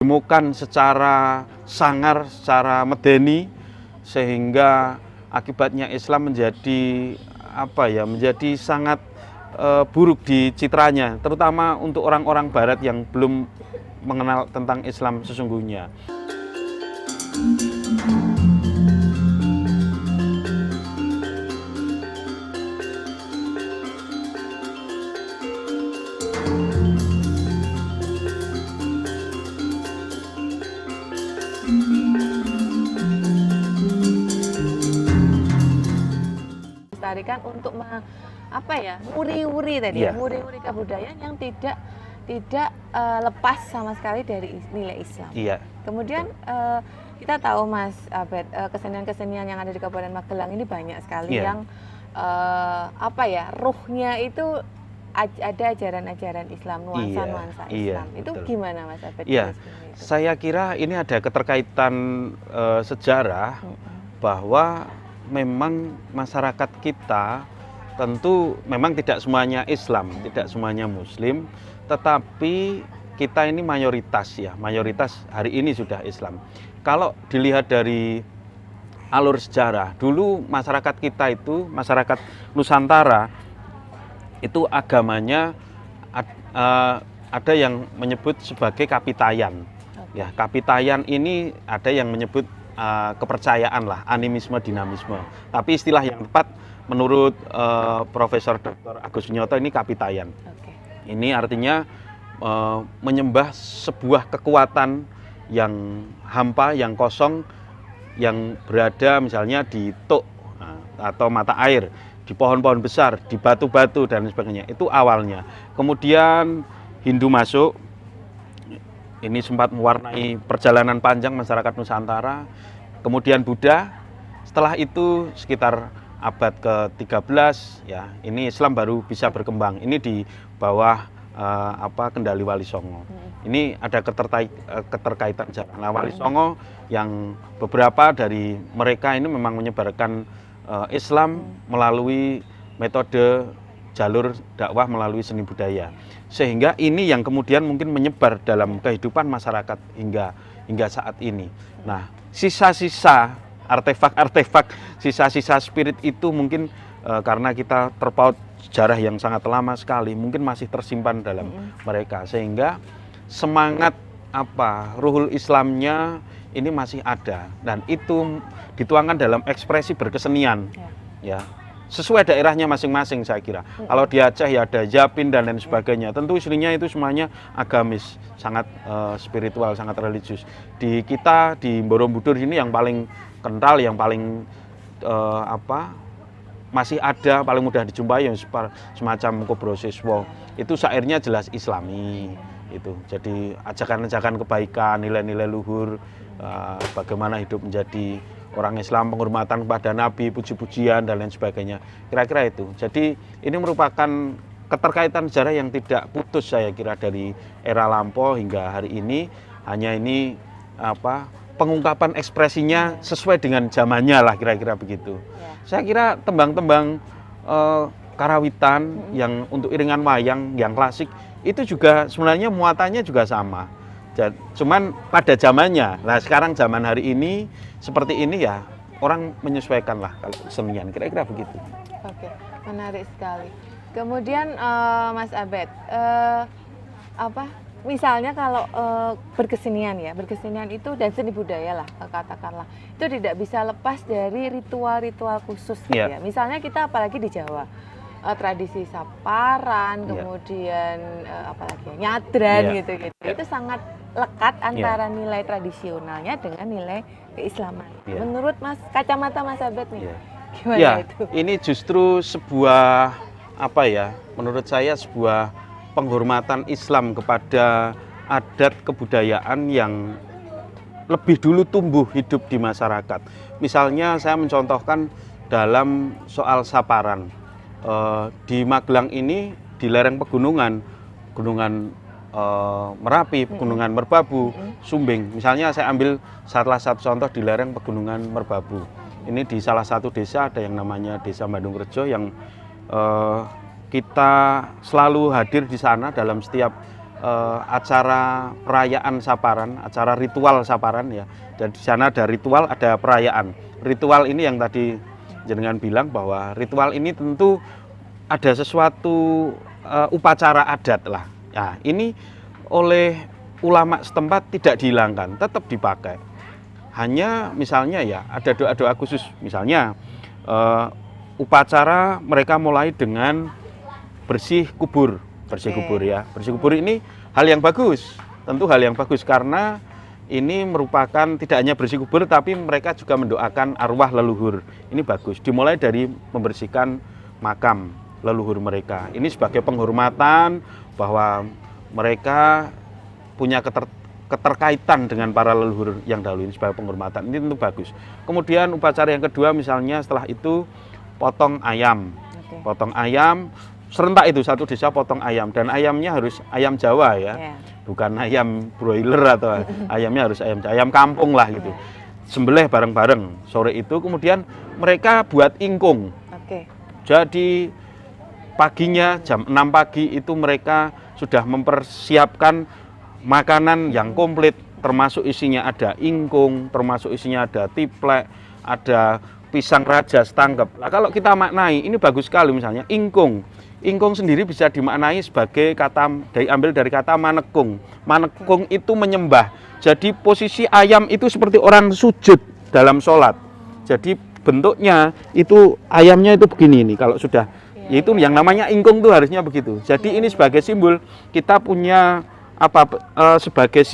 ditemukan secara sangar, secara medeni, sehingga akibatnya Islam menjadi menjadi sangat buruk di citranya, terutama untuk orang-orang Barat yang belum mengenal tentang Islam sesungguhnya. Tarikan untuk nguri-nguri tadi, nguri-nguri kebudayaan yang tidak lepas sama sekali dari nilai Islam. Kemudian kita tahu Mas Abed, kesenian-kesenian yang ada di Kabupaten Magelang ini banyak sekali yang ruhnya itu ada ajaran-ajaran Islam, nuansa-nuansa Islam. Itu betul. Gimana Mas Abed? Saya kira ini ada keterkaitan sejarah bahwa memang masyarakat kita tentu memang tidak semuanya Islam, tidak semuanya Muslim, tetapi kita ini mayoritas hari ini sudah Islam. Kalau dilihat dari alur sejarah, dulu masyarakat kita itu, masyarakat Nusantara itu agamanya ada yang menyebut sebagai Kapitayan. Ya, Kapitayan ini ada yang menyebut kepercayaan lah, animisme, dinamisme. Tapi istilah yang tepat menurut Profesor Dr. Agus Winyoto ini Kapitayan. Ini artinya menyembah sebuah kekuatan yang hampa, yang kosong, yang berada misalnya di tok atau mata air, di pohon-pohon besar, di batu-batu dan sebagainya. Itu awalnya. Kemudian Hindu masuk. Ini sempat mewarnai perjalanan panjang masyarakat Nusantara. Kemudian Buddha, setelah itu sekitar abad ke-13 ya, ini Islam baru bisa berkembang. Ini di bawah kendali Wali Songo. Ini ada keterkaitan sejarah. Nah, Wali Songo yang beberapa dari mereka ini memang menyebarkan Islam melalui metode jalur dakwah melalui seni budaya. Sehingga ini yang kemudian mungkin menyebar dalam kehidupan masyarakat hingga saat ini. Nah, sisa-sisa artefak-artefak, sisa-sisa spirit itu mungkin karena kita terpaut sejarah yang sangat lama sekali, mungkin masih tersimpan dalam mereka, sehingga semangat ruhul Islamnya ini masih ada, dan itu dituangkan dalam ekspresi berkesenian, ya. Sesuai daerahnya masing-masing saya kira. Kalau di Aceh ya ada Japin dan lain sebagainya. Tentu istrinya itu semuanya agamis, sangat spiritual, sangat religius. Di kita di Borobudur ini yang paling kental, yang paling masih ada, paling mudah dijumpai yang semacam Kobro Siswo. Itu syairnya jelas Islami. Itu. Jadi ajakan-ajakan kebaikan, nilai-nilai luhur, bagaimana hidup menjadi orang Islam, penghormatan kepada Nabi, puji-pujian dan lain sebagainya. Kira-kira itu. Jadi ini merupakan keterkaitan sejarah yang tidak putus saya kira dari era lampau hingga hari ini. Hanya ini pengungkapan ekspresinya sesuai dengan zamannya lah, kira-kira begitu. Saya kira tembang-tembang karawitan yang untuk iringan wayang yang klasik itu juga sebenarnya muatannya juga sama. Cuman pada zamannya. Nah, sekarang zaman hari ini seperti ini ya, orang menyesuaikan lah kalau kesenian, kira-kira begitu. Oke, menarik sekali. Kemudian Mas Abed, misalnya kalau berkesenian itu dan seni budaya lah katakanlah, itu tidak bisa lepas dari ritual-ritual khusus ya. Misalnya kita apalagi di Jawa, tradisi saparan, kemudian nyadran gitu. Itu sangat lekat antara nilai tradisionalnya dengan nilai keislaman. Menurut kacamata Mas Abed nih, gimana itu? Ini justru sebuah menurut saya sebuah penghormatan Islam kepada adat kebudayaan yang lebih dulu tumbuh hidup di masyarakat. Misalnya saya mencontohkan dalam soal saparan. Di Magelang ini di lereng pegunungan, Merapi, Pegunungan Merbabu, Sumbing. Misalnya saya ambil salah satu contoh di lereng Pegunungan Merbabu. Ini di salah satu desa ada yang namanya Desa Bandung Rejo yang kita selalu hadir di sana dalam setiap acara perayaan Saparan, acara ritual Saparan ya. Dan di sana ada ritual, ada perayaan. Ritual ini yang tadi jenengan bilang bahwa ritual ini tentu ada sesuatu upacara adat lah. Nah, ini oleh ulama setempat tidak dihilangkan, tetap dipakai. Hanya misalnya ya ada doa-doa khusus, misalnya upacara mereka mulai dengan bersih kubur ya. Bersih kubur ini hal yang bagus, tentu hal yang bagus karena ini merupakan tidak hanya bersih kubur tapi mereka juga mendoakan arwah leluhur. Ini bagus. Dimulai dari membersihkan makam leluhur mereka. Ini sebagai penghormatan bahwa mereka punya keterkaitan dengan para leluhur yang dahulu, ini sebagai penghormatan. Ini tentu bagus. Kemudian upacara yang kedua misalnya setelah itu potong ayam. Potong ayam serentak itu satu desa potong ayam dan ayamnya harus ayam Jawa ya. Bukan ayam broiler atau ayamnya harus ayam kampung lah gitu. Sembelih bareng-bareng sore itu, kemudian mereka buat ingkung. Jadi paginya jam 6 pagi itu mereka sudah mempersiapkan makanan yang komplit, termasuk isinya ada ingkung, termasuk isinya ada tiplek, ada pisang raja setangkep. Nah, kalau kita maknai, ini bagus sekali misalnya ingkung. Ingkung sendiri bisa dimaknai sebagai kata, diambil dari kata manekung. Manekung itu menyembah. Jadi posisi ayam itu seperti orang sujud dalam sholat. Jadi bentuknya itu ayamnya itu begini nih kalau sudah. Yaitu yang namanya ingkung itu harusnya begitu. Jadi ini sebagai simbol kita punya sebagai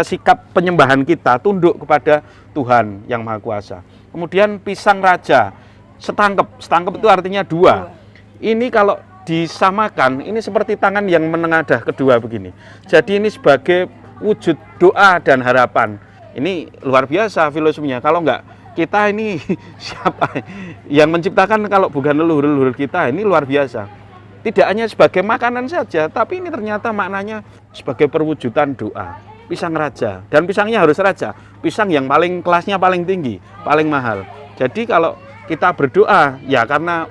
sikap penyembahan kita tunduk kepada Tuhan yang Maha Kuasa. Kemudian pisang raja setangkep itu artinya dua. Ini kalau disamakan ini seperti tangan yang menengadah kedua begini. Jadi ini sebagai wujud doa dan harapan. Ini luar biasa filosofinya. Kalau enggak kita ini siapa yang menciptakan kalau bukan leluhur kita, ini luar biasa. Tidak hanya sebagai makanan saja, tapi ini ternyata maknanya sebagai perwujudan doa. Pisang raja, dan pisangnya harus raja. Pisang yang paling kelasnya paling tinggi, paling mahal. Jadi kalau kita berdoa, ya karena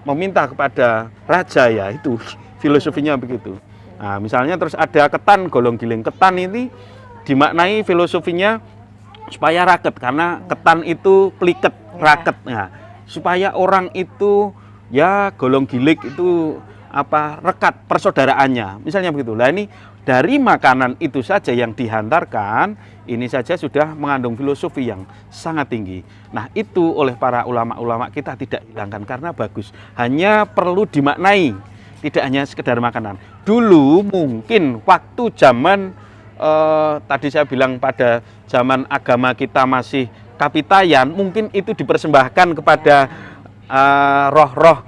meminta kepada raja ya itu filosofinya begitu. Nah, misalnya terus ada ketan golong giling. Ketan ini dimaknai filosofinya supaya raket, karena ketan itu peliket, raket. Nah, supaya orang itu ya golong gilik itu rekat persaudaraannya, misalnya begitu. Nah ini dari makanan itu saja yang dihantarkan, ini saja sudah mengandung filosofi yang sangat tinggi. Nah itu oleh para ulama-ulama kita tidak hilangkan karena bagus. Hanya perlu dimaknai, tidak hanya sekedar makanan. Dulu mungkin waktu zaman tadi saya bilang pada zaman agama kita masih kapitayan, mungkin itu dipersembahkan kepada roh-roh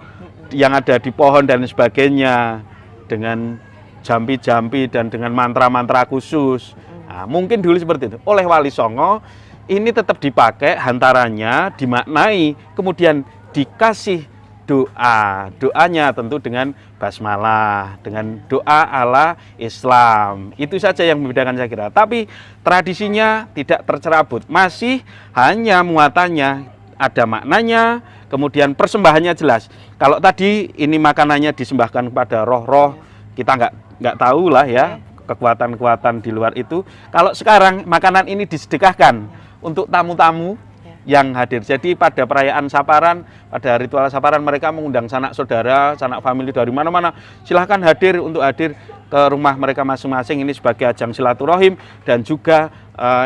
yang ada di pohon dan sebagainya dengan jampi-jampi dan dengan mantra-mantra khusus. Nah, mungkin dulu seperti itu. Oleh Wali Songo ini tetap dipakai hantarannya, dimaknai, kemudian dikasih doa. Doanya tentu dengan basmalah, dengan doa ala Islam. Itu saja yang membedakan saya kira. Tapi tradisinya tidak tercerabut. Masih hanya muatannya ada maknanya, kemudian persembahannya jelas. Kalau tadi ini makanannya disembahkan kepada roh-roh, kita nggak tahu lah ya kekuatan-kekuatan di luar itu. Kalau sekarang makanan ini disedekahkan untuk tamu-tamu yang hadir. Jadi pada perayaan Saparan, pada ritual Saparan mereka mengundang sanak saudara, sanak famili dari mana-mana. Silahkan hadir untuk hadir ke rumah mereka masing-masing. Ini sebagai ajang silaturahim dan juga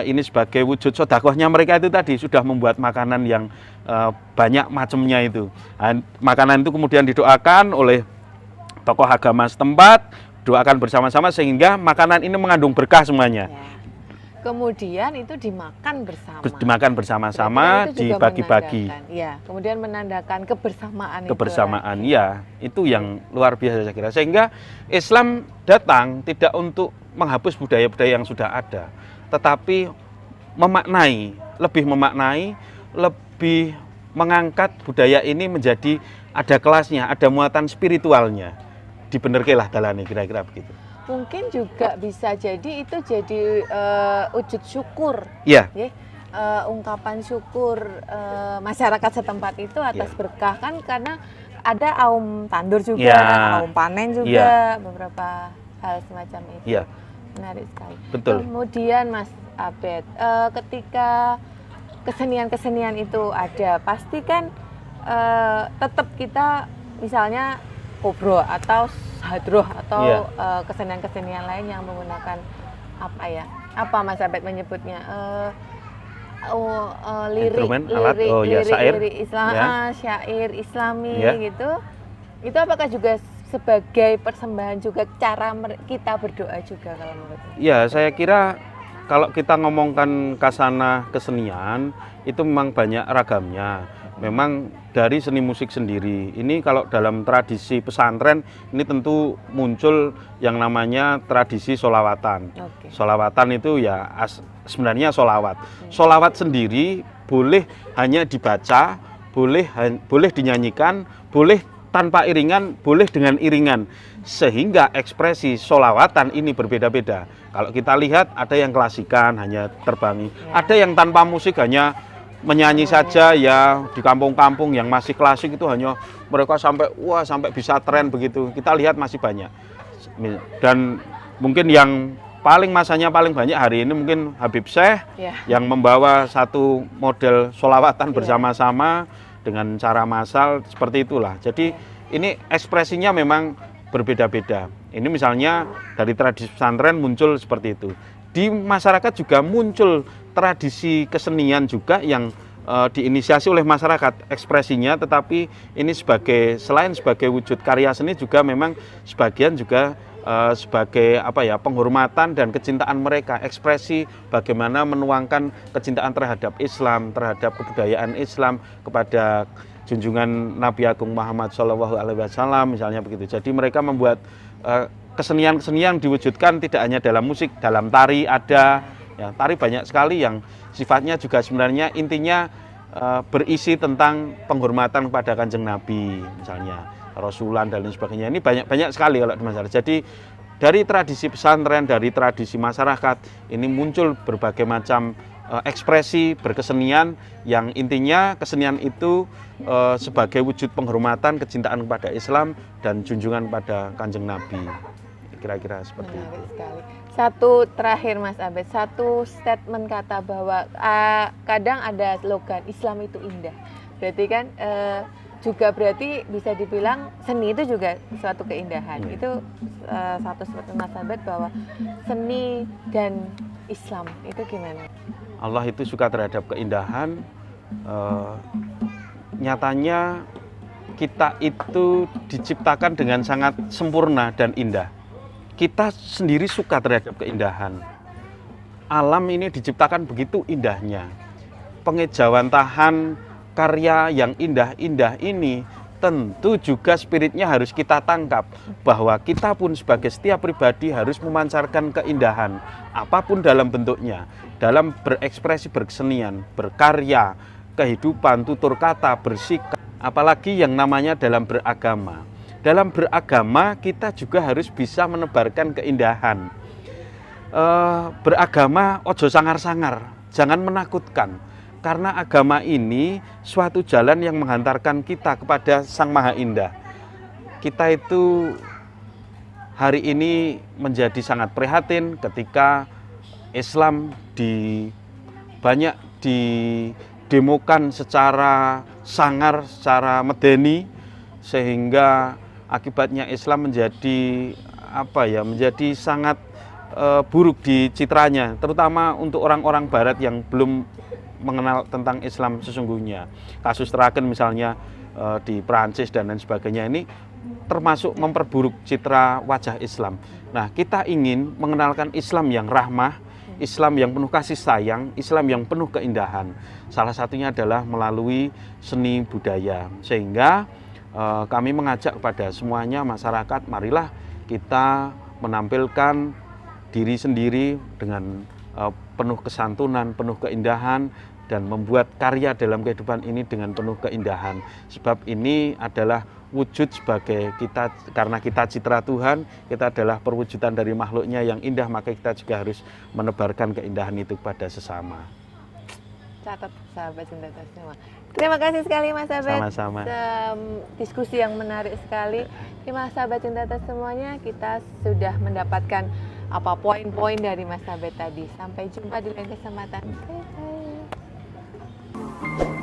ini sebagai wujud sedekahnya mereka itu tadi sudah membuat makanan yang banyak macamnya itu. Nah, makanan itu kemudian didoakan oleh tokoh agama setempat, doakan bersama-sama sehingga makanan ini mengandung berkah semuanya. Kemudian itu dimakan bersama. Dimakan bersama-sama, dibagi-bagi. Ya, kemudian menandakan kebersamaan. Kebersamaan, ya, itu yang luar biasa saya kira. Sehingga Islam datang tidak untuk menghapus budaya-budaya yang sudah ada, tetapi lebih mengangkat budaya ini menjadi ada kelasnya, ada muatan spiritualnya. Dibenerkelah dalane kira-kira begitu. Mungkin juga bisa jadi itu jadi wujud syukur, ya. Ungkapan syukur masyarakat setempat itu atas berkah kan, karena ada aum tandur juga, aum panen juga beberapa hal semacam itu. Iya. Menarik sekali. Betul. Kemudian Mas Abed, ketika kesenian-kesenian itu ada, pasti kan tetap kita misalnya kobro atau hadroh atau kesenian-kesenian lain yang menggunakan apa Mas Abed menyebutnya lirik Islam, syair Islami gitu. Itu apakah juga sebagai persembahan juga cara kita berdoa juga kalau menurutnya? Ya, saya kira kalau kita ngomongkan kasana kesenian itu memang banyak ragamnya. Memang dari seni musik sendiri. Ini kalau dalam tradisi pesantren ini tentu muncul yang namanya tradisi sholawatan. Sholawatan itu ya sebenarnya sholawat. Sholawat sendiri boleh hanya dibaca, boleh dinyanyikan, boleh tanpa iringan, boleh dengan iringan. Sehingga ekspresi sholawatan ini berbeda-beda. Kalau kita lihat ada yang klasikan hanya terbangi, ada yang tanpa musik hanya menyanyi saja ya di kampung-kampung yang masih klasik itu hanya mereka sampai bisa tren begitu. Kita lihat masih banyak. Dan mungkin yang masanya paling banyak hari ini mungkin Habib Syekh yang membawa satu model sholawatan bersama-sama dengan cara massal seperti itulah. Jadi ini ekspresinya memang berbeda-beda. Ini misalnya dari tradisi pesantren muncul seperti itu. Di masyarakat juga muncul tradisi kesenian juga yang diinisiasi oleh masyarakat ekspresinya, tetapi ini selain sebagai wujud karya seni juga memang sebagian juga sebagai penghormatan dan kecintaan mereka, ekspresi bagaimana menuangkan kecintaan terhadap Islam, terhadap kebudayaan Islam kepada junjungan Nabi Agung Muhammad SAW misalnya begitu. Jadi mereka membuat kesenian-kesenian diwujudkan tidak hanya dalam musik, dalam tari ada, ya, tari banyak sekali yang sifatnya juga sebenarnya intinya berisi tentang penghormatan kepada Kanjeng Nabi misalnya, Rasulan dan lain sebagainya. Ini banyak sekali kalau di masyarakat. Jadi dari tradisi pesantren, dari tradisi masyarakat ini muncul berbagai macam ekspresi berkesenian yang intinya kesenian itu sebagai wujud penghormatan, kecintaan kepada Islam dan junjungan pada Kanjeng Nabi. Kira-kira seperti itu. Sekali. Satu terakhir Mas Abed, satu statement kata bahwa kadang ada slogan Islam itu indah. Berarti kan juga berarti bisa dibilang seni itu juga suatu keindahan. Itu satu statement Mas Abed bahwa seni dan Islam itu gimana? Allah itu suka terhadap keindahan. Nyatanya kita itu diciptakan dengan sangat sempurna dan indah. Kita sendiri suka terhadap keindahan. Alam ini diciptakan begitu indahnya. Pengejawantahan karya yang indah-indah ini tentu juga spiritnya harus kita tangkap, bahwa kita pun sebagai setiap pribadi harus memancarkan keindahan apapun dalam bentuknya, dalam berekspresi, berkesenian, berkarya, kehidupan, tutur kata, bersikap, apalagi yang namanya dalam beragama. Dalam beragama kita juga harus bisa menebarkan keindahan. Beragama ojo sangar-sangar, jangan menakutkan. Karena agama ini suatu jalan yang menghantarkan kita kepada Sang Maha Indah. Kita itu hari ini menjadi sangat prihatin ketika Islam banyak didemokan secara sangar, secara medeni, sehingga akibatnya Islam menjadi menjadi sangat buruk di citranya, terutama untuk orang-orang Barat yang belum mengenal tentang Islam sesungguhnya. Kasus terakhir misalnya di Prancis dan lain sebagainya ini termasuk memperburuk citra wajah Islam. Nah, kita ingin mengenalkan Islam yang rahmah, Islam yang penuh kasih sayang, Islam yang penuh keindahan. Salah satunya adalah melalui seni budaya. Sehingga kami mengajak kepada semuanya masyarakat, marilah kita menampilkan diri sendiri dengan penuh kesantunan, penuh keindahan, dan membuat karya dalam kehidupan ini dengan penuh keindahan. Sebab ini adalah wujud sebagai kita, karena kita citra Tuhan, kita adalah perwujudan dari makhluknya yang indah, maka kita juga harus menebarkan keindahan itu kepada sesama. catat sahabat Sendata semua. Terima kasih sekali Mas Abed. Sama-sama. Diskusi yang menarik sekali. Terima kasih sahabat Sendata semuanya. Kita sudah mendapatkan apa poin-poin dari Mas Abed tadi. Sampai jumpa di lain kesempatan. Bye bye.